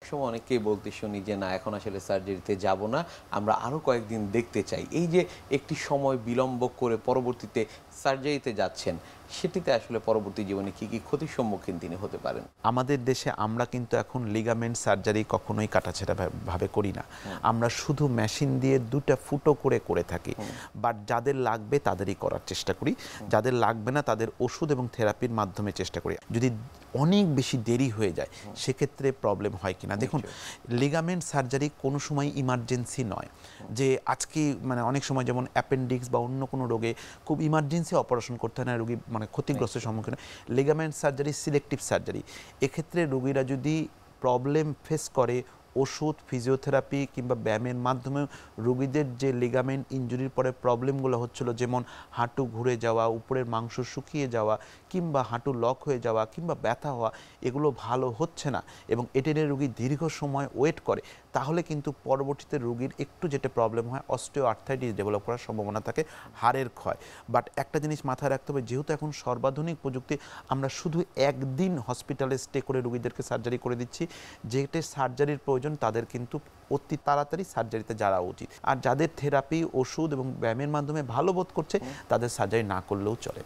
সময় অনেককেই বলতে শুনি যে না এখন আসলে সার্জারিতে যাব না, আমরা আরো কয়েকদিন দেখতে চাই। এই যে একটি সময় বিলম্ব করে পরবর্তীতে সার্জারিতে যাচ্ছেন, সেটিতে আসলে পরবর্তী জীবনে কি কি ক্ষতির সম্মুখীন তিনি হতে পারেন? আমাদের দেশে আমরা কিন্তু এখন লিগামেন্ট সার্জারি কখনোই কাটাছেঁড়া ভাবে করি না। আমরা শুধু মেশিন দিয়ে দুটা ফুটো করে করে থাকি। বাট যাদের লাগবে তাদেরই করার চেষ্টা করি, যাদের লাগবে না তাদের ওষুধ এবং থেরাপির মাধ্যমে চেষ্টা করি। যদি অনেক বেশি দেরি হয়ে যায় সেক্ষেত্রে প্রবলেম হয় কিনা। দেখুন, লিগামেন্ট সার্জারি কোনো সময় ইমার্জেন্সি নয় যে আজকে মানে অনেক সময় যেমন অ্যাপেন্ডিক্স বা অন্য কোনো রোগে খুব ইমার্জেন্সি অপারেশন করতে হয় না, রোগী মানে ক্ষতিগ্রস্তের সম্মুখীন। Ligament surgery selective surgery. এক্ষেত্রে রোগীরা যদি প্রবলেম ফেস করে ওষুধ, ফিজিওথেরাপি কিংবা ব্যায়ামের মাধ্যমে রোগীদের যে লিগামেন্ট ইনজুরির পরে প্রবলেমগুলো হচ্ছিল, যেমন হাঁটু ঘুরে যাওয়া, উপরের মাংস শুকিয়ে যাওয়া কিংবা হাঁটু লক হয়ে যাওয়া কিংবা ব্যথা হওয়া, এগুলো ভালো হচ্ছে না এবং এটা নিয়ে রোগী দীর্ঘ সময় ওয়েট করে, তাহলে কিন্তু পরবর্তীতে রোগীর একটু যেটা প্রবলেম হয় অস্টিও আর্থ্রাইটিস ডেভেলপ করার সম্ভাবনা থাকে, হাড়ের ক্ষয়। বাট একটা জিনিস মাথায় রাখতে হবে, যেহেতু এখন সর্বাধুনিক প্রযুক্তি, আমরা শুধু একদিন হসপিটালে স্টে করে রোগীদেরকে সার্জারি করে দিচ্ছি। যেটা সার্জারির প্রয়োজন তাদের কিন্তু অতি তাড়াতাড়ি সার্জারিতে যাওয়া উচিত। আর যাদের থেরাপি, ওষুধ এবং ব্যায়ামের মাধ্যমে ভালো বোধ করছে তাদের সার্জারি না করলেও চলে।